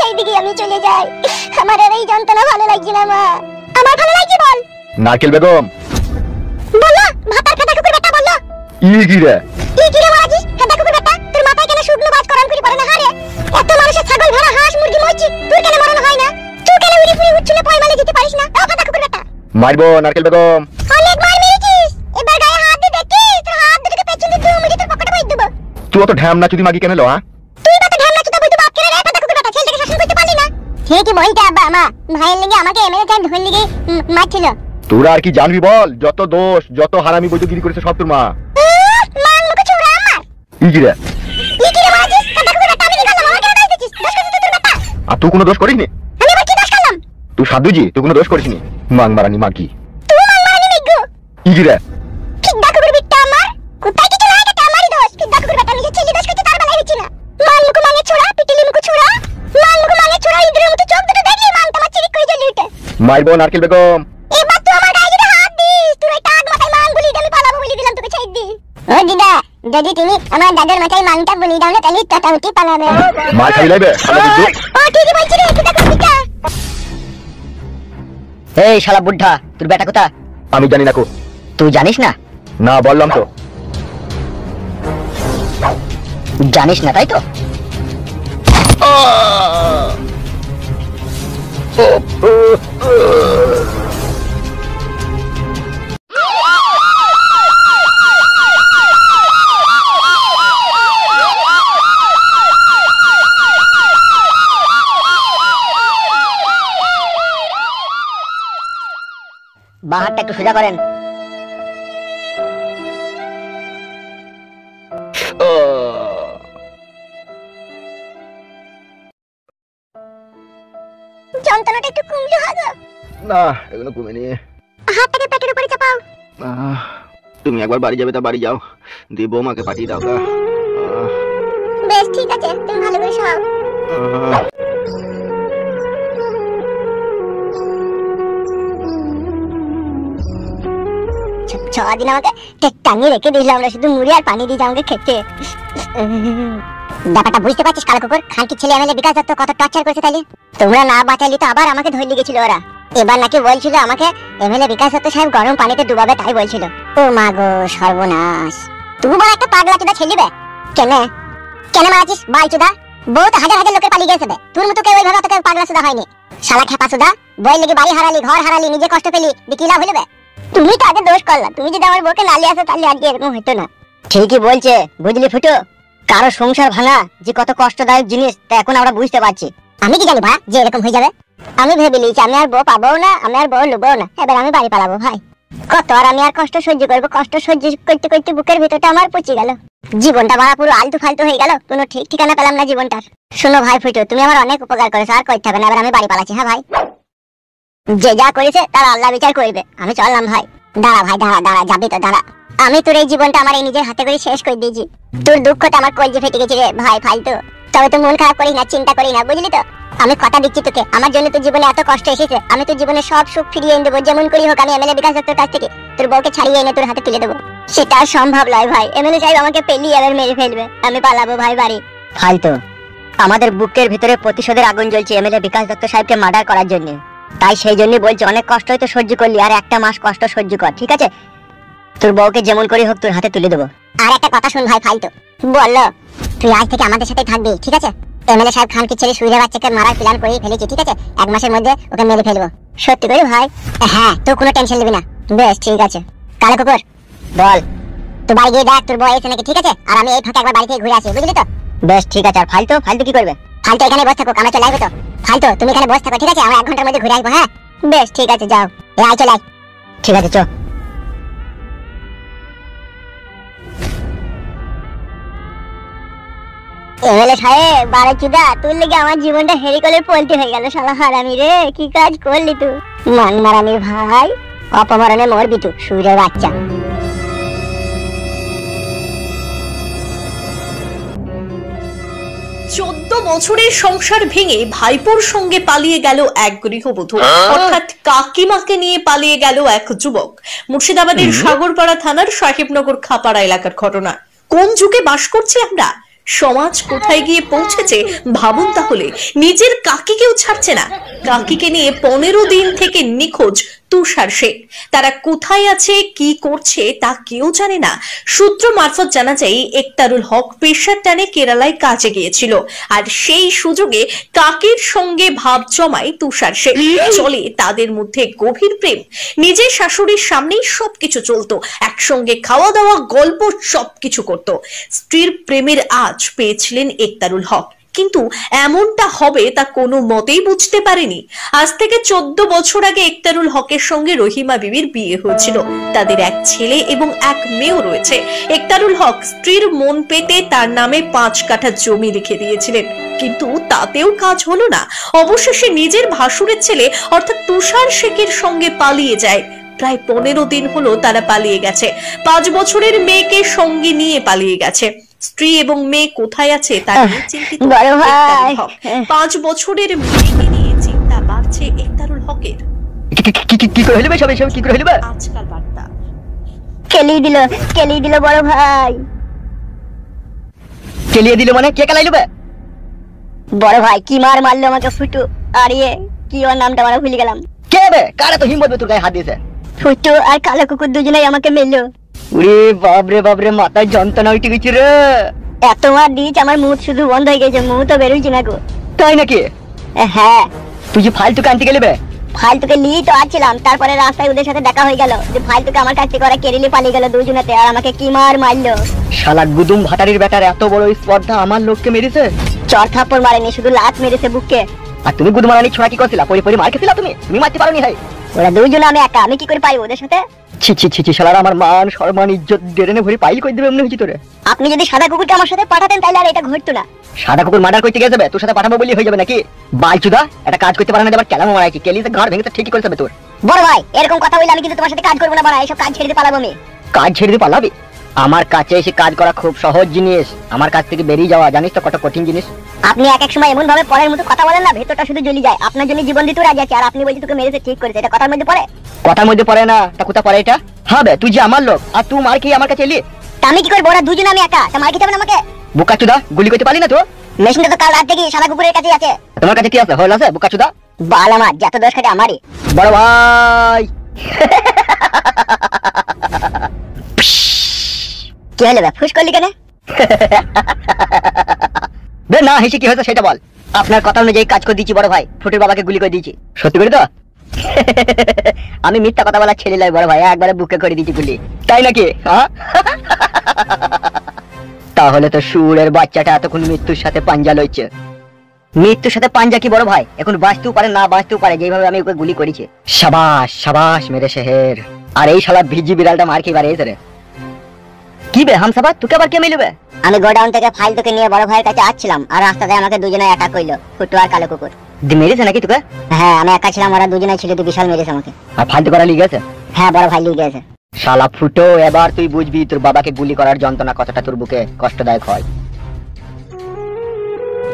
সেই দিকে আমি চলে যাই। আমার আর এই যন্ত্রণা ভালো লাগছে না মা। আমার ভালো লাগছে বল। নারকেল বেগম বলো ভাতার কাটা কুকুর বেটা বলো। ই কি রে মারাজি কাটা কুকুর বেটা তোর মাথায় কেন শুকনো বাজ করান করে পড়ে না হারে? এত মানুষের ছাগল ভরা হাঁস মুরগি মরছি তোর কেন মরণ হয় না? তুই কেন উড়ি ফুড়ি উঠছিলে পয়মালে যেতে পারিস না? ও কাটা কুকুর বেটা মারবো নারকেল বেগম। অনেক মার মেরেছিস, এবার গায়ে হাত দিয়ে দেখিস তোর হাত দুটোকে পেছনে দিয়ে মুড়ি তোর পকেটে বই দেব। তুই অত ঢ্যামনা চুদি মাগি কেন লো? তুই তো ঢ্যামনা চুদা বই তো বাপ কেন রে কাটা কুকুর বেটা? ছেলেটাকে শাসন করতে পারলি না? ঠিকই বলতে আব্বা মা ভাইয়ের লেগে আমাকে এমএলএ চাই ধরে লেগে মারছিল। তোরা আর কি জানবি বল? যত দোষ যত হারামি বৈদ্যগিরি করেছে সব তোর মা। মান মুখ ছুড়া আমার ই কি রে মারাজি কাটা কুকুর বেটা আমি কি করলাম? আমাকে দোষ দিছিস? দোষ করছিস তোর বেটা? আর তুই কোনো দোষ করিসনি? আমি আবার কি দোষ করলাম? তুই সাধুজি তুই কোনো দোষ করিসনি। মাং মারানি মাগি তুই মান মারানি মিগু ই কি রে ফিদা কুকুর বেটা আমার কোথায় কিছু না এটা আমারই দোষ। ফিদা কুকুর বেটা নিজে ছেলে দোষ করতে তার বেলায় হচ্ছে না। মান মুখ মাঙে ছুড়া পিটিলি মুখ ছুড়া মান মুখ মাঙে ছুড়া ইঁদুরের মতো চোখ দুটো দেখলি মান তোমার চিরিক করে জ্বলে উঠে। মারবো নারকেল বেগম। এবার তুই আমার গায়ে যদি হাত দিস তুই ওই টাক মাথায় মান বলি আমি পালাবো বলে দিলাম তোকে ছেড়ে দি। ও দিদা যদি তুমি আমার দাদার মাথায় মানটা বলি দাও না তাহলে টাটাউটি পালাবে। মার খাই লাইবে ও ঠিকই বলছিস রে ফিদা কুকুর বেটা। এই শালা বুদ্ধা তোর বেটা কোথা? আমি জানি না কো। তুই জানিস না? না বললাম তো। জানিস না তাই তো? বাহারটা একটু সোজা করেন। যন্ত্রণাটা একটু কমলো হাগো? না এগুলো কমেনি। হাতটাকে পেটের উপরে চাপাও। তুমি একবার বাড়ি যাবে তা বাড়ি যাও, দিয়ে বৌমাকে পাঠিয়ে দাও গা। বেশ ঠিক আছে তুমি ভালো করে খাও। সারাদিন আমাকে টাঙিয়ে রেখে দিয়েছিল, আমরা শুধু মুড়ি আর পানি দিয়ে আমাকে খেতে। ব্যাপারটা বুঝতে পারছিস কালো কুকুর? খানকি ছেলে এমএলএ বিকাশ দত্ত কত টর্চার করেছে তাইলে? তোমরা না বাঁচাইলে তো আবার আমাকে ধরে গেছিল ওরা। এবার নাকি বলছিল আমাকে এমএলএ বিকাশ দত্ত সাহেব গরম পানিতে ডুবাবে তাই বলছিল। ও মা গো সর্বনাশ। তুই বড় একটা পাগলা চোদা ছেলিবে। কেন কেন মারাছিস বাল চোদা? বউ তো হাজার হাজার লোকের পালিয়ে গেছে। তোর মতো কেউ ওইভাবে তোকে পাগলা চোদা হয়নি। শালা খেপা চোদা, বই লেগে বাড়ি হারালি ঘর হারালি নিজে কষ্ট পেলি কি লাভ হইবে? তুমি তো আগে দোষ করলা। তুমি যদি আমার বউকে নালি আসো তাহলে আজকে এরকম হতো না। ঠিকই বলছে বুঝলি ফুটো, কারো সংসার ভাঙা যে কত কষ্টদায়ক জিনিস তা এখন আমরা বুঝতে পারছি। আমি কি জানি ভাই যে এরকম হয়ে যাবে? আমি ভেবে নিয়েছি আমি আর বউ পাবো না, আমি আর বউ লুবো না, এবার আমি বাড়ি পালাবো। ভাই কত আর আমি আর কষ্ট সহ্য করবো? কষ্ট সহ্য করতে করতে বুকের ভিতরটা আমার পচে গেল। জীবনটা মারা পুরো আলতু ফালতু হয়ে গেল, কোনো ঠিক ঠিকানা পেলাম না জীবনটার। শোনো ভাই ফুটো, তুমি আমার অনেক উপকার করেছো, আর করতে হবে না, এবার আমি বাড়ি পালাচ্ছি। হ্যাঁ ভাই, যে যা করেছে তার আল্লাহ বিচার করবে। আমি চললাম ভাই। দাঁড়া ভাই দাঁড়া দাঁড়া, যাবি তো দাঁড়া। আমি তোর এই জীবনটা আমার এই নিজের হাতে করে শেষ করে দিয়েছি। তোর দুঃখটা আমার কলজে ফেটে গেছে রে ভাই ফালতু। তবে তো মন খারাপ করি না, চিন্তা করি না, বুঝলি তো? আমি কথা দিচ্ছি তোকে, আমার জন্য তোর জীবনে এত কষ্ট এসেছে, আমি তোর জীবনে সব সুখ ফিরিয়ে এনে দেবো। যেমন করি হোক আমি এমএলএ বিকাশ দত্তর কাছ থেকে তোর বউকে ছাড়িয়ে এনে তোর হাতে তুলে দেবো। সেটা সম্ভব নয় ভাই, এমএলএ সাহেব আমাকে পেলিয়ে এবার মেরে ফেলবে। আমি পালাবো ভাই বাড়ি। ফালতু, আমাদের বুকের ভিতরে প্রতিশোধের আগুন জ্বলছে এমএলএ বিকাশ দত্ত সাহেবকে মার্ডার করার জন্য। তাই সেই জন্যই বলছি অনেক কষ্ট হয়তো সহ্য করলি, আর একটা মাস কষ্ট সহ্য কর, ঠিক আছে? তোর বউকে যেমন করি হোক তোর হাতে তুলে দেবো। আর একটা কথা শুন ভাই ফালতু, বললো তুই আজ থেকে আমাদের সাথে থাকবি, ঠিক আছে? এমএলএ সাহেব খানকে ছেড়ে সুইরে বাচ্চাকে মারার প্ল্যান করে ফেলেছি, ঠিক আছে? 1 মাসের মধ্যে ওকে মেরে ফেলবো। সত্যি করে ভাই? হ্যাঁ, তুই কোনো টেনশন নিবি না। বেশ ঠিক আছে। কালো কুকুর বল। তুই বাড়ি গিয়ে দেখ তোর বউ এসে নাকি, ঠিক আছে? আর আমি এই ফাঁকে একবার বাড়ি থেকে ঘুরে আসি, বুঝলি তো? বেশ ঠিক আছে। আর ফালতু ফালতু কি করবে? ফালতু এখানে বসে থাকো, আমরা চলে আসবো তো। ফালতু তুমি এখানে বসে থাকো, ঠিক আছে? আমরা 1 ঘন্টার মধ্যে ঘুরে আসবো। হ্যাঁ বেশ ঠিক আছে, যাও। আয় চলে আয়। ঠিক আছে চ। এমএলএ সাহেব বারে চুদা, তোর লেগে আমার জীবনটা হেরিকলের পল্টি হয়ে গেল। শালা হারামি রে, কি কাজ করলি তুই? মান মারানির ভাই, অপমারণে মরবি তুই সুরের বাচ্চা। 14 বছরের সংসার ভেঙে ভাইপোর সঙ্গে পালিয়ে গেল এক গৃহবধূ, অর্থাৎ কাকিমাকে নিয়ে পালিয়ে গেল এক যুবক। মুর্শিদাবাদের সাগরপাড়া থানার সাহেবনগর খাপাড়া এলাকার ঘটনা। কোন যুগে বাস করছি আমরা? সমাজ কোথায় গিয়ে পৌঁছেছে ভাবুন তাহলে। নিজের কাকিকেও ছাড়ছে না। কাকিকে নিয়ে 15 দিন থেকে নিখোঁজ তুষার শেখ। তারা কোথায় আছে, কি করছে তা কেউ জানে না। সূত্র মারফত জানা যায় একতারুল হক পেশার টানে কেরালায় কাজে গিয়েছিল, আর সেই সুযোগে কাকির সঙ্গে ভাব জমায় তুষার শেখ। চলে তাদের মধ্যে গভীর প্রেম। নিজের শাশুড়ির সামনেই সবকিছু চলতো, একসঙ্গে খাওয়া দাওয়া, গল্প সবকিছু করত। স্ত্রীর প্রেমের আজ পেয়েছিলেন একতারুল হক, কিন্তু এমনটা হবে তা কোনো মতেই বুঝতে পারেনি। আজ থেকে 14 বছর আগে একতারুল হকের সঙ্গে রহিমা বিবির বিয়ে হয়েছিল। তাদের এক ছেলে এবং এক মেয়েও রয়েছে। একতারুল হক স্ত্রীর মন পেতে তার নামে 5 কাঠা জমি লিখে দিয়েছিলেন, কিন্তু তাতেও কাজ হলো না। অবশেষে নিজের ভাসুরের ছেলে অর্থাৎ তুষার শেখের সঙ্গে পালিয়ে যায়। প্রায় 15 দিন হলো তারা পালিয়ে গেছে। 5 বছরের মেয়েকে সঙ্গে নিয়ে পালিয়ে গেছে। স্ত্রী এবং মেয়ে কোথায় আছে তা নিয়ে চিন্তিত একতারুল হক। 5 বছরের মেয়েকে নিয়ে চিন্তা বাড়ছে একতারুল হকের। কি করে হইলো সব কি করে হইলো? আজকাল বার্তা কেলি দিল বড় ভাই। কেলিয়ে দিল মানে কে কেলাইলো বে? বড় ভাই কি মারলো আমাকে ফুটু। আর কি ওর নামটা আমরা ভুলে গেলাম। কে বে? কারা তো হিম্মত তোর গায়ে হাত দিয়েছে? ফুটু আর কালো কুকুর দুজনেই আমাকে মেললো। ওরে বাপরে মাথায় যন্ত্রণা উঠে গেছে রে। এত মার দিয়েছে আমার মুখ শুধু বন্ধ হয়ে গেছে, মুখ তো বেরোইছে না গো। তাই নাকি? হ্যাঁ। তুই যে ফালতু কানতে গেলে বে? ফালতুকে নিয়েই তো আসছিলাম, তারপরে রাস্তায় ওদের সাথে দেখা হয়ে গেল যে ফালতুকে আমার কাছ থেকে ওরা কেড়ে নিয়ে পালিয়ে গেল দুজনেতে, আর আমাকে কি মারলো। শালা গুদুম ভাটারির বেটার এত বড় স্পর্ধা আমার লোককে মেরেছে। চর থাপ্পড় মারেনি, শুধু লাত মেরেছে বুককে। আর তুমি গুদুম মারানি ছোড়া কি করছিলা? পরি মার খেছিলা তুমি মারতে পারোনি। ভাই ওরা দুজন, আমি একা, আমি কি করে পাই ওদের সাথে? ছি শালারা আমার মান সম্মান ইজ্জত ডেরেনে ভরে পাইল কই দেবে এমনি হইছি তোরে। আপনি যদি সাদা কুকুরকে আমার সাথে পাঠাতেন তাহলে আর এটা ঘটতো না। সাদা কুকুর মার্ডার করতে গেছে তোর সাথে পাঠাবো বলি হয়ে যাবে নাকি? বালচুদা একটা কাজ করতে পারে না, আবার কেলামো মারাইছি। কেলিতে ঘর ভেঙে ঠিকই করেছে তোর। বড় ভাই এরকম কথা বললে আমি কিন্তু তোমার সাথে কাজ করবো না। বড় এইসব কাজ ছেড়ে দিয়ে পালাবো আমি। কাজ ছেড়ে দিয়ে পালাবি? আমার কাছে এসে কাজ করা খুব সহজ জিনিস, আমার কাছ থেকে বেরিয়ে যাওয়া জানিস তো কত কঠিন জিনিস। আপনি এক এক সময় এমন ভাবে পরের মতো কথা বলেন না, ভেতরটা শুধু জ্বলি যায়। আপনার জন্য জীবন দিতেও রাজি আছে, আর আপনি বলছেন তোকে মেরেছে ঠিক করেছে, এটা কথার মধ্যে পড়ে? কথার মধ্যে পড়ে না তা কোথা পড়ে এটা? হ্যাঁ বে, তুই যে আমার লোক আর তুই মার খেয়ে আমার কাছে এলি। তা আমি কি করবো? ওরা দুজন, আমি একা, তা মার খেতে হবে না আমাকে? বুকাচুদা গুলি করতে পারলি না তো? মেশিনটা তো কাল রাত থেকে সাদা কুকুরের কাছে আছে। তোমার কাছে কি আছে? হল আছে বুকাচুদা? বাল আমার যত দোষ খাটে আমারই। বড় ভাই কি হলো বে, ফুস করলি কেন? বে না হেসে কি হয়েছে সেটা বল। আপনার কথা অনুযায়ী কাজ করে দিয়েছি বড় ভাই, ফুটের বাবাকে গুলি করে দিয়েছি। সত্যি করে তো? আমি মিথ্যা কথা বলা ছেলে লাই বড় ভাই, একবারে বুকে করে দিয়েছি গুলি। তাই নাকি? তাহলে তো সুরের বাচ্চাটা এতক্ষণ মৃত্যুর সাথে পাঞ্জা লইছে। মৃত্যুর সাথে পাঞ্জা কি বড় ভাই? এখন বাঁচতেও পারে না বাঁচতেও পারে, যেভাবে আমি ওকে গুলি করেছি। সাবাস মেরে শেহের। আর এই শালা ভিজি বিড়ালটা মার খেয়ে বাড়িয়েছে রে। কি বে হামসাবা, তোকে আবার কে মিলবে? আমি গোডাউন থেকে ফাইল তোকে নিয়ে বড় ভাইয়ের কাছে আসছিলাম, আর রাস্তাতে আমাকে দুজনে একা কইলো, ফুটু আর কালো কুকুর। মেরেছে নাকি তোকে? হ্যাঁ আমি একা ছিলাম, ওরা দুজনে ছিল, তো বিশাল মেরেছে আমাকে। আর ফালতু করা লিগে গেছে? হ্যাঁ বড় ভাই লিয়ে গেছে। শালা ফুটো, এবার তুই বুঝবি তোর বাবাকে গুলি করার যন্ত্রণা কতটা তোর বুকে কষ্টদায়ক হয়।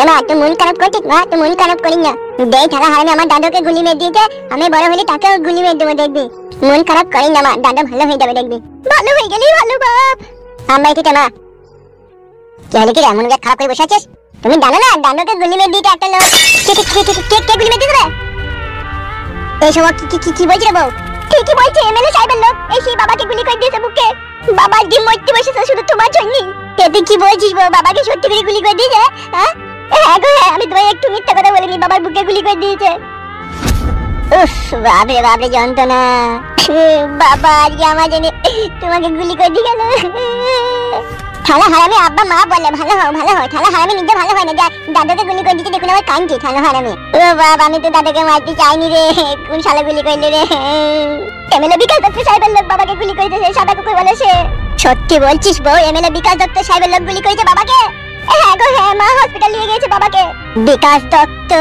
এমা তুই মন খারাপ করছিস না? তুই মন খারাপ করিস না। দেই থাকা হারামি আমার দাদুকে গুলি মেরে দিয়েছে, আমি বড় হলে তাকেও গুলি মেরে দেবো, দেখবি। মন খারাপ করিস না মা, দাদু ভালো হয়ে যাবে দেখবি। ভালো হয়ে গেলি ভালো বাপ। আমরা এটি মা কি হলে কি এমন খারাপ করে বসে আছিস? তুমি জানো না দাদুকে গুলি মেরে দিয়েছে একটা লোক। কে গুলি মেরে দিয়েছে? এই সময় কি বলছি রে বউ? ঠিকই বলছে, এমএলএ সাহেবের লোক। এই সেই বাবাকে গুলি করে দিয়েছে বুকে। বাবা ডিম মরতে বসেছে শুধু তোমার জন্য। তুই কি বলছিস বউ? বাবাকে সত্যি করে গুলি করে দিয়েছে? হ্যাঁ হ্যাঁ গো হ্যাঁ, আমি তোমায় একটু মিথ্যা কথা বলিনি, বাবার বুকে গুলি করে দিয়েছে। উফ বাবরে যন্ত্রণা। বাবা আজকে আমার জন্য তোমাকে গুলি করে দিয়ে গেল। থালা হারামি আব্বা মা বলে ভালো হয়। থালা হারামি নিজে ভালো হয় না, দাদাকে গুলি করে দিচ্ছে, দেখুন আমার কাঁদছে থালা হারামি। ও বাবা আমি তো দাদাকে মারতে চাইনি রে, কোন শালা গুলি করলি রে? এমএলএ বিকাশ দত্ত সাহেবের লোক বাবাকে গুলি করে দিয়েছে, সাদা কুকুর বলে সে। সত্যি বলছিস বউ? এমএলএ বিকাশ দত্ত সাহেবের লোক গুলি করেছে বাবাকে? হ্যাঁ গো হ্যাঁ, মা হসপিটাল নিয়ে গেছে বাবাকে। বিকাশ দত্ত